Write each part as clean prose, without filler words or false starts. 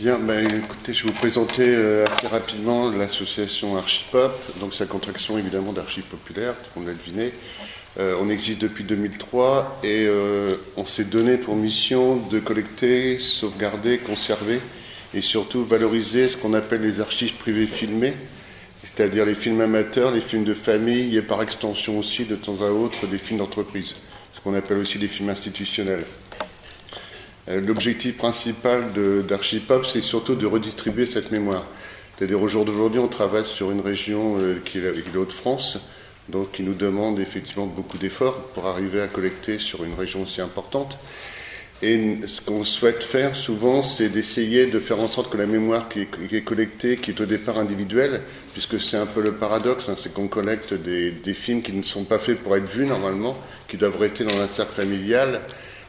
Bien, écoutez, je vais vous présenter assez rapidement l'association Archipop. Donc, c'est la contraction évidemment d'Archives Populaires, tout le monde l'a deviné. On existe depuis 2003 et on s'est donné pour mission de collecter, sauvegarder, conserver et surtout valoriser ce qu'on appelle les archives privées filmées, c'est-à-dire les films amateurs, les films de famille et par extension aussi de temps à autre des films d'entreprise, ce qu'on appelle aussi des films institutionnels. L'objectif principal d'Archipop, c'est surtout de redistribuer cette mémoire. C'est-à-dire au jour d'aujourd'hui, on travaille sur une région qui est les Hauts-de-France, donc qui nous demande effectivement beaucoup d'efforts pour arriver à collecter sur une région aussi importante. Et ce qu'on souhaite faire souvent, c'est d'essayer de faire en sorte que la mémoire qui est collectée, qui est au départ individuelle, puisque c'est un peu le paradoxe, c'est qu'on collecte des films qui ne sont pas faits pour être vus normalement, qui doivent rester dans un cercle familial.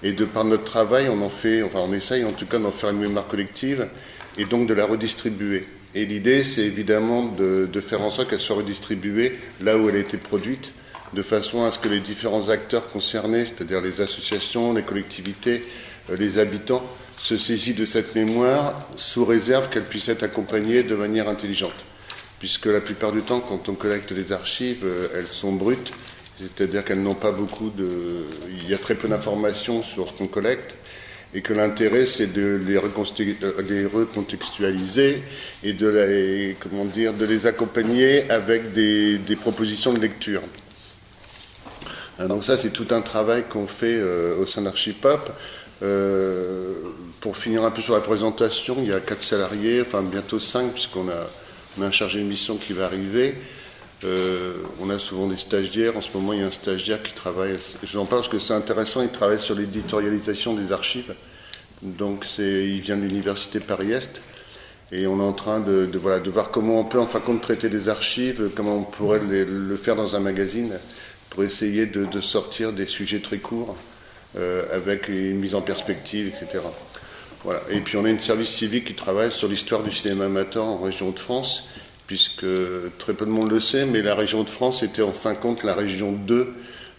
Et de par notre travail, on essaye en tout cas d'en faire une mémoire collective et donc de la redistribuer. Et l'idée, c'est évidemment de faire en sorte qu'elle soit redistribuée là où elle a été produite, de façon à ce que les différents acteurs concernés, c'est-à-dire les associations, les collectivités, les habitants, se saisissent de cette mémoire sous réserve qu'elle puisse être accompagnée de manière intelligente. Puisque la plupart du temps, quand on collecte des archives, elles sont brutes. C'est-à-dire qu'elles n'ont pas il y a très peu d'informations sur ce qu'on collecte, et que l'intérêt, c'est de les recontextualiser et de les accompagner avec des propositions de lecture. Donc ça, c'est tout un travail qu'on fait au sein d'Archipop. Pour finir un peu sur la présentation, il y a 4 salariés, enfin bientôt 5, puisqu'on a un chargé de mission qui va arriver. On a souvent des stagiaires. En ce moment, il y a un stagiaire qui travaille. Je vous en parle parce que c'est intéressant. Il travaille sur l'éditorialisation des archives. Donc, il vient de l'université Paris-Est. Et on est en train de voir comment on peut, en fin de compte, traiter des archives, comment on pourrait le faire dans un magazine pour essayer de sortir des sujets très courts avec une mise en perspective, etc. Voilà. Et puis, on a une service civique qui travaille sur l'histoire du cinéma amateur en région de France, puisque très peu de monde le sait, mais la région de France était en fin de compte la région 2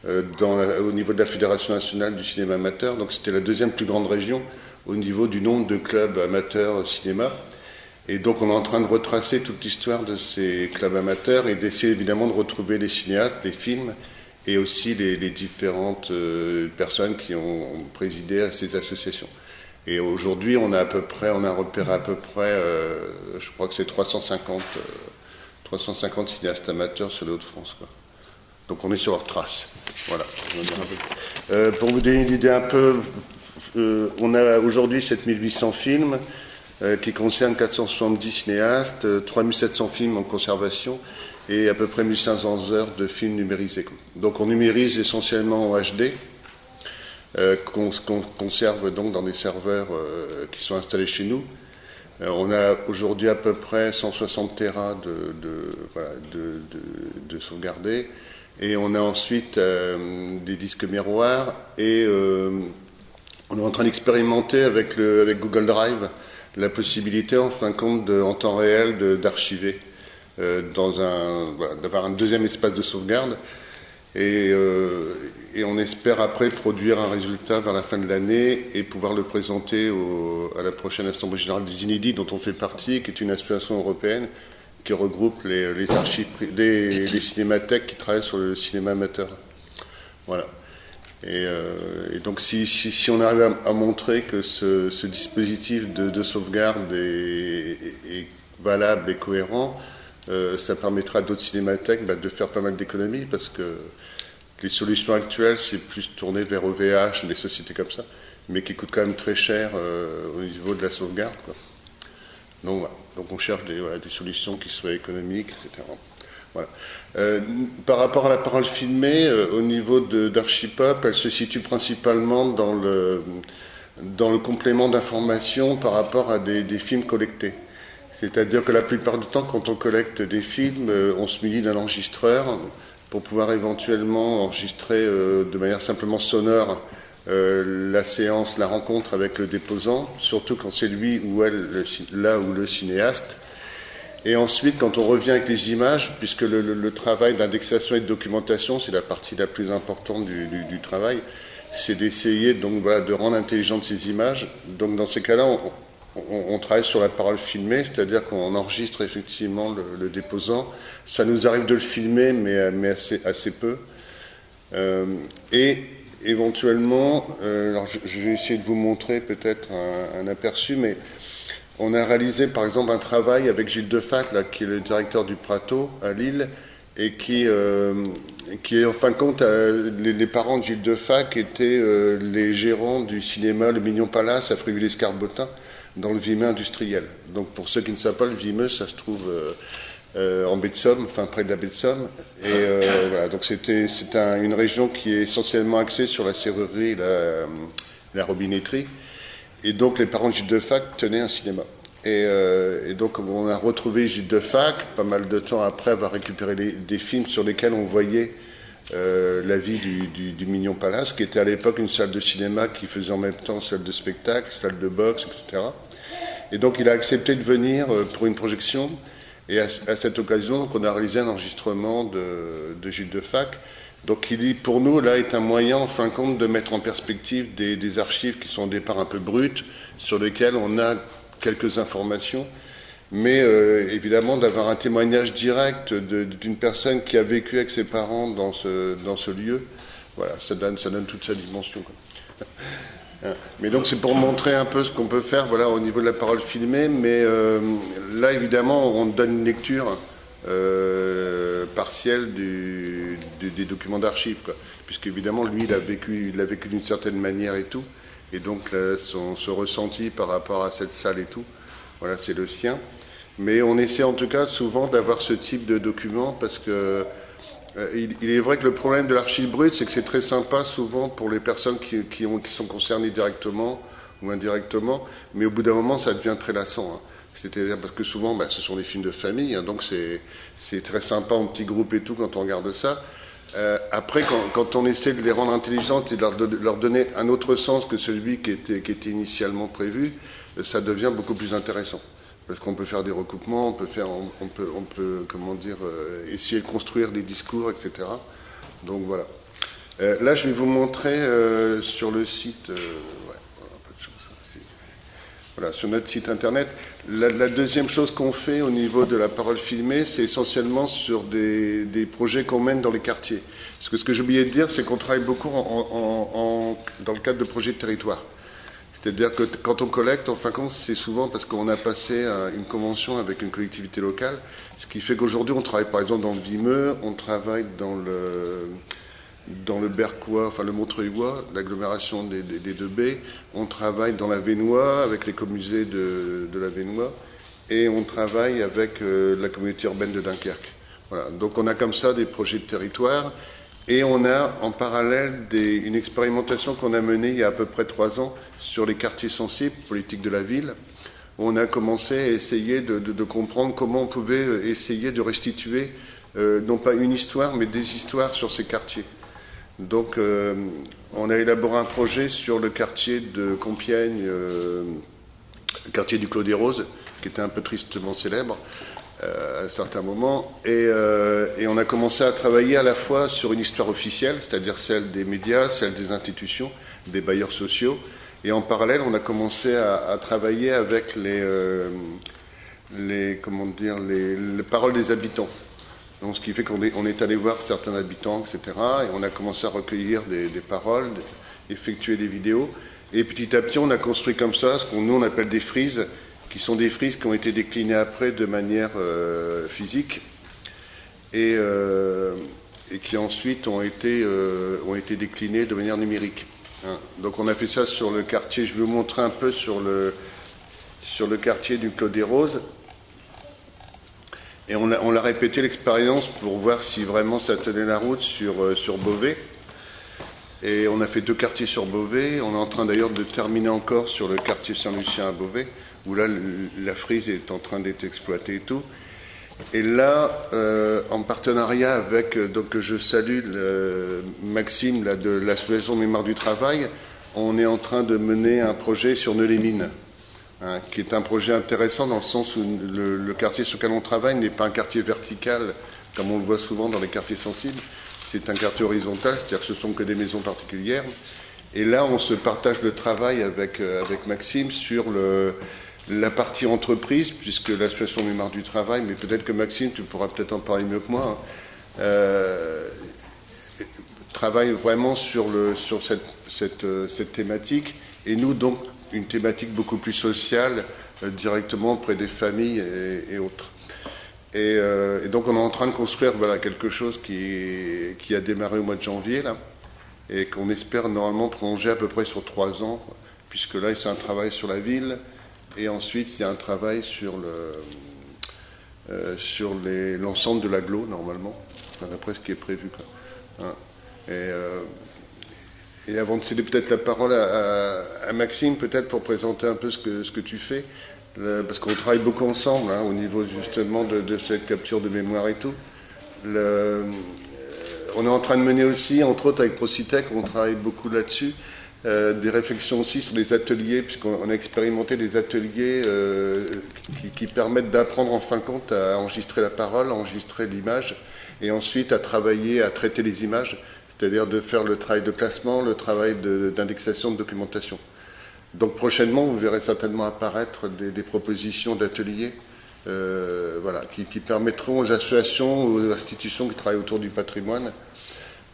au niveau de la Fédération nationale du cinéma amateur. Donc c'était la deuxième plus grande région au niveau du nombre de clubs amateurs cinéma. Et donc on est en train de retracer toute l'histoire de ces clubs amateurs et d'essayer évidemment de retrouver les cinéastes, les films et aussi les différentes personnes qui ont présidé à ces associations. Et aujourd'hui, on a repéré à peu près, je crois que c'est 350 cinéastes amateurs sur les Hauts-de-France, quoi. Donc on est sur leur trace. Voilà. Pour vous donner une idée un peu, on a aujourd'hui 7800 films qui concernent 470 cinéastes, 3700 films en conservation et à peu près 1500 heures de films numérisés, quoi. Donc on numérise essentiellement en HD. Qu'on conserve donc dans des serveurs qui sont installés chez nous. On a aujourd'hui à peu près 160 téras de sauvegardés, et on a ensuite des disques miroirs, et on est en train d'expérimenter avec Google Drive la possibilité en fin de compte en temps réel d'archiver d'avoir un deuxième espace de sauvegarde. Et on espère après produire un résultat vers la fin de l'année et pouvoir le présenter à la prochaine Assemblée Générale des Inédits, dont on fait partie, qui est une association européenne qui regroupe les archives, les cinémathèques qui travaillent sur le cinéma amateur. Voilà. Et donc si on arrive à montrer que ce dispositif de sauvegarde est valable et cohérent, ça permettra à d'autres cinémathèques de faire pas mal d'économies, parce que les solutions actuelles, c'est plus tourné vers OVH, des sociétés comme ça, mais qui coûtent quand même très cher au niveau de la sauvegarde, quoi. Donc voilà. Donc on cherche des solutions qui soient économiques, etc. Voilà. Par rapport à la parole filmée, au niveau d'Archipop, elle se situe principalement dans le complément d'information par rapport à des films collectés. C'est-à-dire que la plupart du temps, quand on collecte des films, on se munit d'un enregistreur pour pouvoir éventuellement enregistrer de manière simplement sonore la séance, la rencontre avec le déposant, surtout quand c'est lui ou elle, le cinéaste. Et ensuite, quand on revient avec les images, puisque le travail d'indexation et de documentation, c'est la partie la plus importante du travail, c'est d'essayer donc de rendre intelligentes ces images. Donc dans ces cas-là, on travaille sur la parole filmée, c'est-à-dire qu'on enregistre effectivement le déposant. Ça nous arrive de le filmer, mais assez peu. Et éventuellement, alors je vais essayer de vous montrer peut-être un aperçu, mais on a réalisé par exemple un travail avec Gilles Defac, là, qui est le directeur du Prato à Lille, et qui est en fin de compte, les parents de Gilles Defac étaient les gérants du cinéma Le Mignon Palace à Fréville-Escarbotin, dans le Vimeux industriel. Donc pour ceux qui ne savent pas, le Vimeux, ça se trouve en baie de Somme, enfin près de la baie de Somme. Et voilà, donc c'est une région qui est essentiellement axée sur la serrurerie et la robinetterie. Et donc les parents de Gilles Defac tenaient un cinéma. Et donc on a retrouvé Gilles Defac, pas mal de temps après avoir récupéré des films sur lesquels on voyait la vie du Mignon Palace, qui était à l'époque une salle de cinéma qui faisait en même temps salle de spectacle, salle de boxe, etc. Et donc il a accepté de venir pour une projection. Et à cette occasion, donc, on a réalisé un enregistrement de Gilles Defac. Donc il, pour nous, là, est un moyen, en fin de compte, de mettre en perspective des archives qui sont au départ un peu brutes, sur lesquelles on a quelques informations, mais évidemment d'avoir un témoignage direct d'une personne qui a vécu avec ses parents dans ce lieu. Voilà, ça donne toute sa dimension, quoi. Mais donc c'est pour montrer un peu ce qu'on peut faire, voilà, au niveau de la parole filmée, mais là évidemment on donne une lecture partielle des documents d'archives, quoi, puisque évidemment lui il a vécu d'une certaine manière et tout, et donc là, son ressenti par rapport à cette salle et tout, voilà, c'est le sien. Mais on essaie en tout cas souvent d'avoir ce type de documents parce que il est vrai que le problème de l'archive brute, c'est que c'est très sympa souvent pour les personnes qui sont concernées directement ou indirectement, mais au bout d'un moment, ça devient très lassant, hein. C'est-à-dire parce que souvent, ce sont des films de famille, hein, donc c'est très sympa en petits groupes et tout quand on regarde ça. Après, quand on essaie de les rendre intelligentes et de leur donner un autre sens que celui qui était initialement prévu, ça devient beaucoup plus intéressant. Parce qu'on peut faire des recoupements, on peut comment dire, essayer de construire des discours, etc. Donc voilà. Là, je vais vous montrer sur le site, voilà, sur notre site internet. La deuxième chose qu'on fait au niveau de la parole filmée, c'est essentiellement sur des projets qu'on mène dans les quartiers. Parce que ce que j'ai oublié de dire, c'est qu'on travaille beaucoup dans le cadre de projets de territoire. C'est-à-dire que quand on collecte, en fin de compte, c'est souvent parce qu'on a passé une convention avec une collectivité locale, ce qui fait qu'aujourd'hui, on travaille par exemple dans le Vimeux, on travaille dans le Berquois, enfin le Montreuilois, l'agglomération des deux baies, on travaille dans la Vénois, avec l'écomusée de la Vénois, et on travaille avec la communauté urbaine de Dunkerque. Voilà. Donc on a comme ça des projets de territoire. Et on a en parallèle une expérimentation qu'on a menée il y a à peu près 3 ans sur les quartiers sensibles, politique de la ville, où on a commencé à essayer de comprendre comment on pouvait essayer de restituer, non pas une histoire, mais des histoires sur ces quartiers. Donc on a élaboré un projet sur le quartier de Compiègne, le quartier du Clos des Roses, qui était un peu tristement célèbre, à certains moments, et on a commencé à travailler à la fois sur une histoire officielle, c'est-à-dire celle des médias, celle des institutions, des bailleurs sociaux, et en parallèle, on a commencé à travailler avec les paroles des habitants. Donc, ce qui fait qu'on est allé voir certains habitants, etc., et on a commencé à recueillir des paroles, effectuer des vidéos, et petit à petit, on a construit comme ça ce qu'on nous appelle des frises, qui sont des frises qui ont été déclinées après de manière physique et qui ensuite ont été déclinées de manière numérique. Hein. Donc on a fait ça sur le quartier, je vais vous montrer un peu sur le quartier du Clos des Roses. Et on l'a répété l'expérience pour voir si vraiment ça tenait la route sur Beauvais. Et on a fait 2 quartiers sur Beauvais. On est en train d'ailleurs de terminer encore sur le quartier Saint-Lucien à Beauvais, où là, la frise est en train d'être exploitée et tout. Et là, en partenariat avec, donc je salue Maxime là, de l'association Mémoire du Travail, on est en train de mener un projet sur Neu-les-Mines, hein, qui est un projet intéressant dans le sens où le quartier sur lequel on travaille n'est pas un quartier vertical, comme on le voit souvent dans les quartiers sensibles, c'est un quartier horizontal, c'est-à-dire que ce sont que des maisons particulières. Et là, on se partage le travail avec Maxime sur la partie entreprise, puisque l'association Mémoire du Travail, mais peut-être que Maxime, tu pourras peut-être en parler mieux que moi, travaille vraiment sur cette thématique, et nous donc une thématique beaucoup plus sociale, directement auprès des familles et autres. Et donc on est en train de construire quelque chose qui a démarré au mois de janvier là, et qu'on espère normalement prolonger à peu près sur 3 ans, puisque là c'est un travail sur la ville, et ensuite il y a un travail sur l'ensemble de l'agglo normalement, d'après ce qui est prévu quoi. Hein. Et avant de céder peut-être la parole à Maxime, peut-être pour présenter un peu ce que tu fais, parce qu'on travaille beaucoup ensemble au niveau justement de cette capture de mémoire et tout. On est en train de mener aussi, entre autres avec Procitech, on travaille beaucoup là-dessus, des réflexions aussi sur les ateliers, puisqu'on a expérimenté des ateliers qui permettent d'apprendre en fin de compte à enregistrer la parole, à enregistrer l'image, et ensuite à travailler, à traiter les images, c'est-à-dire de faire le travail de classement, le travail d'indexation, de documentation. Donc prochainement, vous verrez certainement apparaître des propositions d'ateliers qui permettront aux associations, aux institutions qui travaillent autour du patrimoine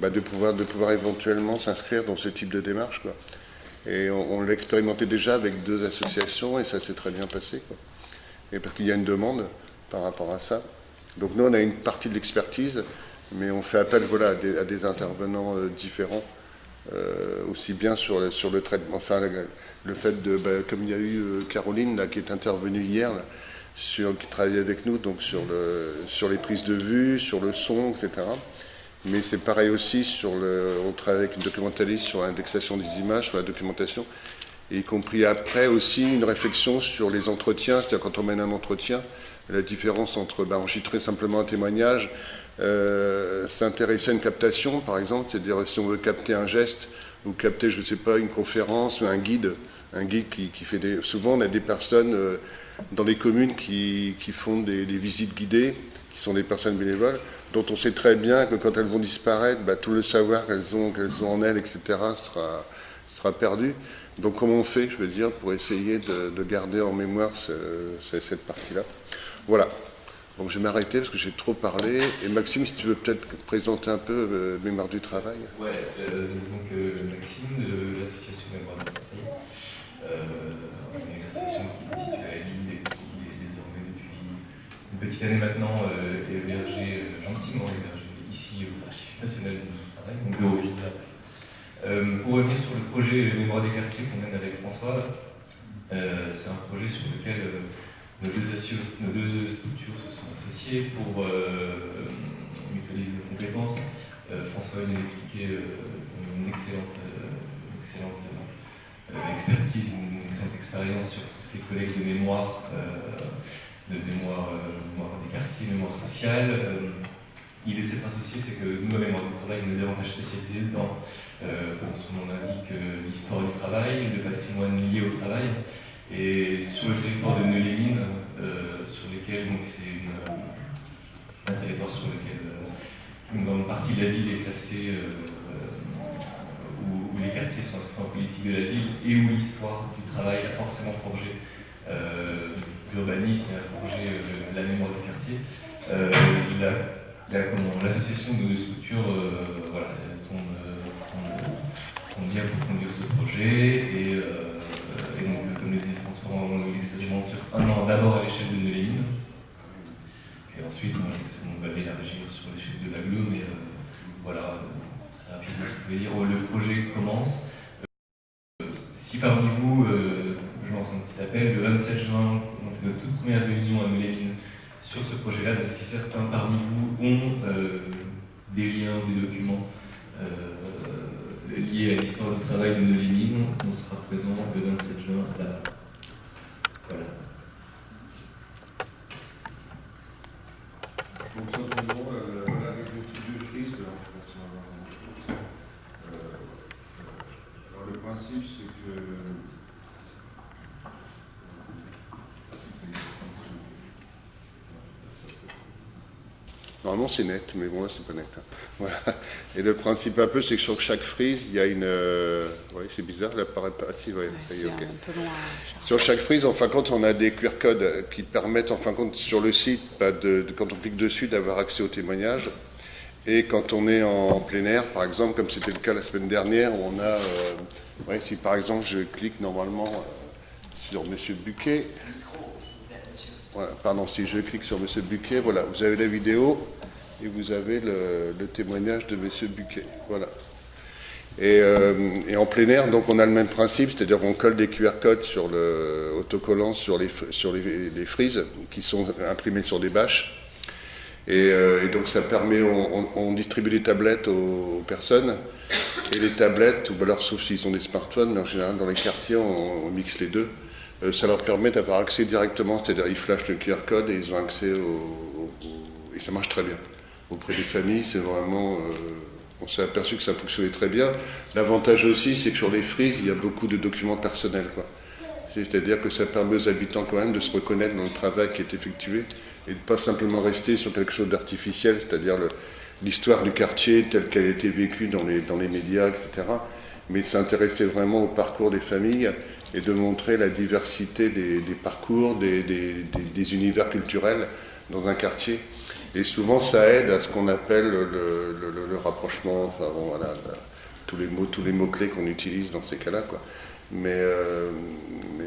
de pouvoir éventuellement s'inscrire dans ce type de démarche, quoi. Et on l'a expérimenté déjà avec 2 associations et ça s'est très bien passé, quoi. Et parce qu'il y a une demande par rapport à ça. Donc nous, on a une partie de l'expertise, mais on fait appel à des intervenants différents, aussi bien sur le traitement, enfin le fait de, comme il y a eu Caroline là, qui est intervenue hier, là, qui travaille avec nous, donc sur les prises de vue, sur le son, etc. Mais c'est pareil aussi on travaille avec une documentaliste sur l'indexation des images, sur la documentation, et y compris après aussi une réflexion sur les entretiens, c'est-à-dire quand on mène un entretien, la différence entre enregistrer simplement un témoignage, s'intéresser à une captation, par exemple, c'est-à-dire si on veut capter un geste ou capter, je ne sais pas, une conférence, un guide qui fait souvent on a des personnes dans les communes qui font des visites guidées, qui sont des personnes bénévoles, dont on sait très bien que quand elles vont disparaître, tout le savoir qu'elles ont en elles, etc., sera perdu. Donc comment on fait, je veux dire, pour essayer de garder en mémoire cette partie-là. Voilà. Donc je vais m'arrêter parce que j'ai trop parlé. Et Maxime, si tu veux peut-être présenter un peu Mémoire du Travail. Ouais, Maxime de l'association Mémoire du Travail. Une association qui est située à Lille et qui est désormais depuis une petite année maintenant gentiment hébergée ici aux Archives nationales du travail, donc bureau du. Pour revenir sur le projet Mémoire des quartiers qu'on mène avec François, c'est un projet sur lequel nos deux structures se sont associées pour mutualiser nos compétences. François vient d'expliquer une excellente expertise, une excellente expérience sur tout ce qui est collecte de mémoire, mémoire des quartiers, mémoire sociale. L'idée de s'être associé, c'est que nous, à Mémoire du Travail, on est davantage spécialisés dans, comme son nom l'indique, l'histoire du travail, le patrimoine lié au travail. Et sur le territoire de Neuilly-les-Mines, sur lequel c'est un territoire sur lequel une grande partie de la ville est classée, où les quartiers sont inscrits en politique de la ville et où l'histoire du travail a forcément forgé l'urbanisme et a forgé la mémoire du quartier. L'association de deux structures tombe bien pour conduire ce projet et donc, comme le disait François, on l'expérimente sur 1 an d'abord à l'échelle de Neuilly-les-Mines et ensuite on va l'élargir sur l'échelle de l'agglo, mais rapidement je pouvais dire le projet commence. Si parmi vous, je lance un petit appel, le 27 juin, on fait notre toute première réunion à Neuilly-les-Mines sur ce projet-là, donc si certains parmi vous ont des liens, des documents liés à l'histoire du travail de Neuilly-les-Mines, on sera présent le 27 juin là. Voilà. Donc simplement, avec le studio Frise, on va voir grand-chose. Alors le principe, c'est que Normalement c'est net, mais bon là c'est pas net. Hein. Voilà. Et le principe un peu, c'est que sur chaque frise, il y a une... Oui, c'est bizarre, elle apparaît pas... Ah si, ouais, ça y est, ok. Un peu loin à charger. Sur chaque frise, en fin de compte, on a des QR codes qui permettent, en fin de compte, sur le site, quand on clique dessus, d'avoir accès aux témoignages. Et quand on est en plein air, par exemple, comme c'était le cas la semaine dernière, où on a... ouais, si par exemple je clique normalement sur Monsieur Buquet... Voilà, pardon, si je clique sur Monsieur Buquet, voilà, vous avez la vidéo et vous avez le témoignage de Monsieur Buquet. Voilà. Et en plein air, donc on a le même principe, c'est-à-dire qu'on colle des QR codes sur le autocollant sur les frises qui sont imprimées sur des bâches. Et donc ça permet, on distribue les tablettes aux personnes. Et les tablettes, ou alors sauf s'ils ont des smartphones, mais en général dans les quartiers on mixe les deux. Ça leur permet d'avoir accès directement, c'est-à-dire ils flashent le QR code et ils ont accès et ça marche très bien. Auprès des familles, c'est vraiment... on s'est aperçu que ça fonctionnait très bien. L'avantage aussi, c'est que sur les frises, il y a beaucoup de documents personnels, quoi. C'est-à-dire que ça permet aux habitants quand même de se reconnaître dans le travail qui est effectué et de ne pas simplement rester sur quelque chose d'artificiel, c'est-à-dire l'histoire du quartier telle qu'elle a été vécue dans les médias, etc. Mais s'intéresser vraiment au parcours des familles et de montrer la diversité des parcours, des univers culturels dans un quartier. Et souvent, ça aide à ce qu'on appelle le rapprochement, enfin bon, voilà, tous les mots-clés qu'on utilise dans ces cas-là, quoi. Mais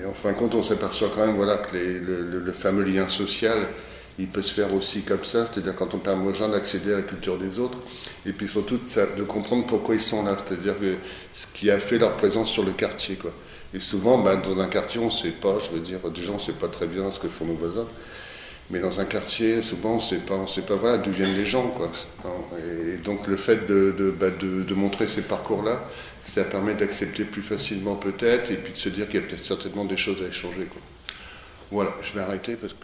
en fin de compte, on s'aperçoit quand même, voilà, que le fameux lien social, il peut se faire aussi comme ça, c'est-à-dire quand on permet aux gens d'accéder à la culture des autres, et puis surtout de comprendre pourquoi ils sont là, c'est-à-dire que ce qui a fait leur présence sur le quartier, quoi. Et souvent, dans un quartier, on ne sait pas, je veux dire, déjà on ne sait pas très bien ce que font nos voisins, mais dans un quartier, souvent, on ne sait pas voilà, d'où viennent les gens, quoi. Et donc le fait de montrer ces parcours-là, ça permet d'accepter plus facilement peut-être, et puis de se dire qu'il y a peut-être certainement des choses à échanger, quoi. Voilà, je vais arrêter parce que...